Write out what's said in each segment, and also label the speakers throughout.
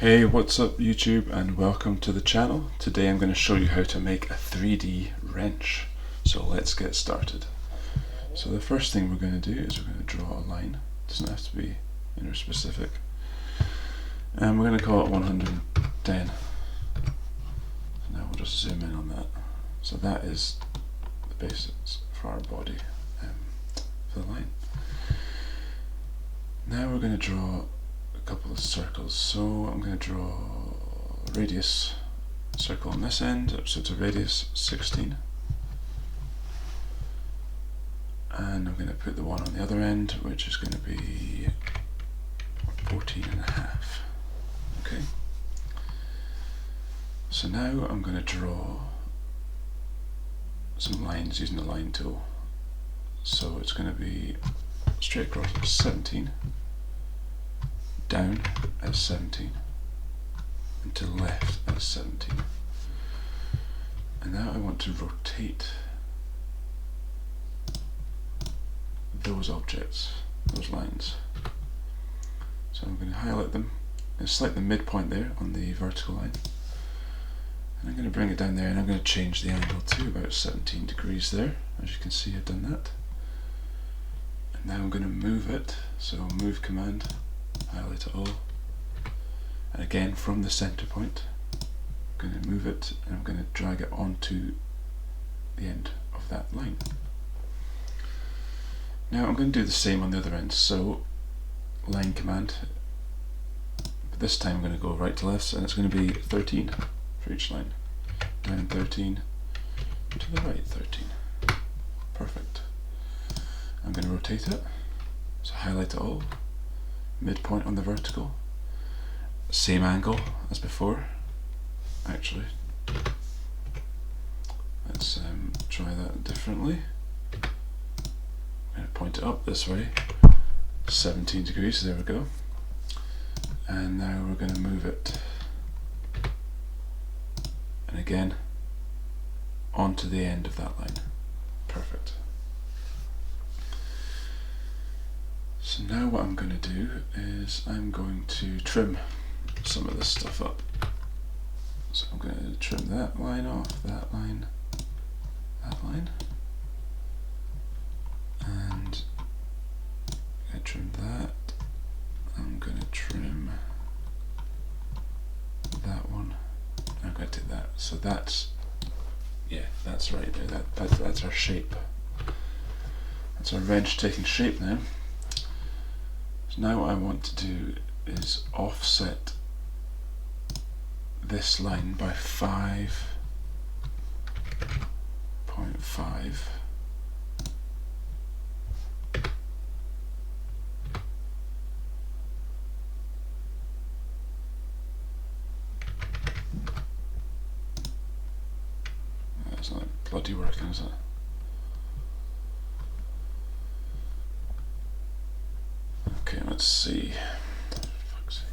Speaker 1: Hey, what's up YouTube, and welcome to the channel. Today I'm going to show you how to make a 3D wrench. So let's get started. So the first thing we're going to do is we're going to draw a line. It doesn't have to be specific. And we're going to call it 110. Now we'll just zoom in on that. So that is the basis for our body for the line. Now we're going to draw couple of circles. So I'm going to draw a radius circle on this end, so it's a radius 16, and I'm going to put the one on the other end, which is going to be 14.5. Okay, so now I'm going to draw some lines using the line tool. So it's going to be straight across 17, down as 17, and to the left as 17. And now I want to rotate those objects, those lines. So I'm going to highlight them and select the midpoint there on the vertical line. And I'm going to bring it down there, and I'm going to change the angle to about 17 degrees there. As you can see, I've done that. And now I'm going to move it, so move command, highlight it all, and again from the center point I'm going to move it, and I'm going to drag it onto the end of that line. Now I'm going to do the same on the other end, so line command, but this time I'm going to go right to left, and it's going to be 13 for each line, down 13, to the right 13. Perfect. I'm going to rotate it, so highlight it all, midpoint on the vertical, same angle as before. Actually, let's try that differently. I'm going to point it up this way, 17 degrees, there we go. And now we're going to move it, and again onto the end of that line. Perfect. So now what I'm going to do is I'm going to trim some of this stuff up. So I'm going to trim that line off, that line, and I'm going to trim that. I'm going to trim that one. I'm going to do that. So that's, yeah, that's right there. That's our shape. That's our wrench taking shape now. Now what I want to do is offset this line by 5.5. That's not bloody working, is it? Okay, let's see. For fuck's sake.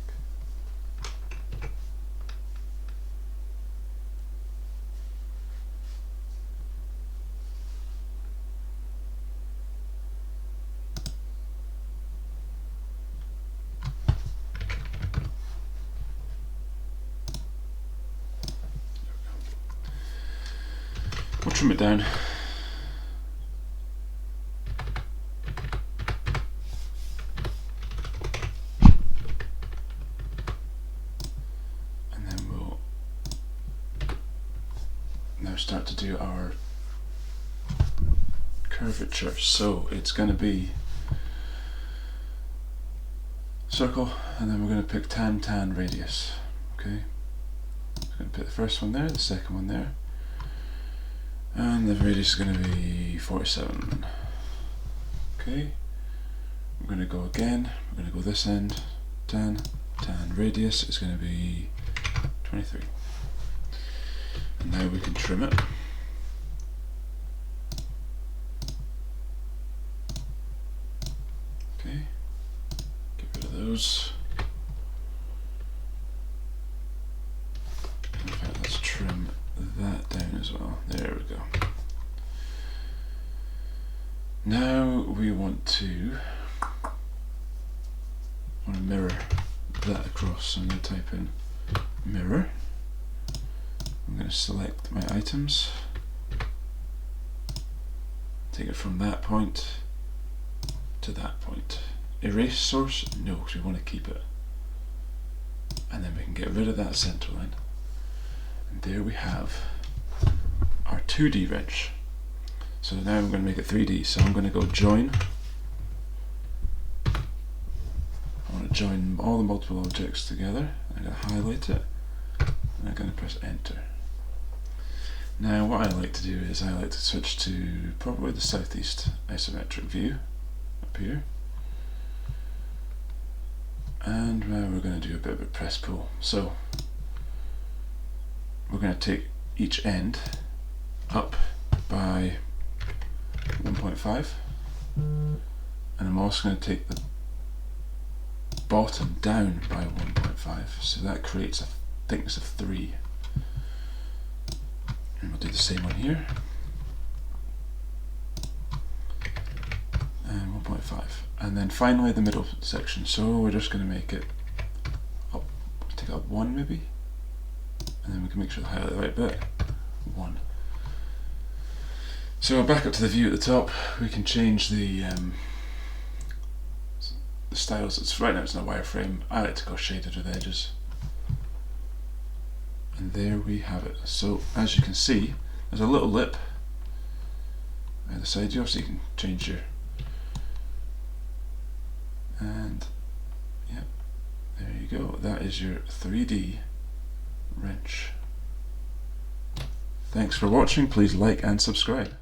Speaker 1: We'll trim it down. Now start to do our curvature. So it's going to be circle, and then we're going to pick tan radius. Okay, so I'm going to put the first one there, the second one there, and the radius is going to be 47. Okay, we're going to go again, we're going to go this end, tan radius is going to be 23. And now we can trim it. Okay, get rid of those. In fact, let's trim that down as well. There we go. Now we want to mirror that across. So I'm going to type in mirror. I'm going to select my items, take it from that point to that point. Erase source? No, because we want to keep it. And then we can get rid of that center line. And there we have our 2D wrench. So now I'm going to make it 3D. So I'm going to go join. I want to join all the multiple objects together. I'm going to highlight it. And I'm going to press enter. Now what I like to do is I like to switch to probably the southeast isometric view up here. And now we're going to do a bit of a press pull. So we're going to take each end up by 1.5, and I'm also going to take the bottom down by 1.5, so that creates a thickness of 3. And we'll do the same one here. And 1.5. And then finally the middle section. So we're just going to make it up, take up 1 maybe. And then we can make sure to highlight the right bit. 1. So back up to the view at the top, we can change the styles. It's right now it's in a wireframe. I like to go shaded with edges. And there we have it. So as you can see, there's a little lip either side. You also can change your, and yeah, there you go. That is your 3D wrench. Thanks for watching. Please like and subscribe.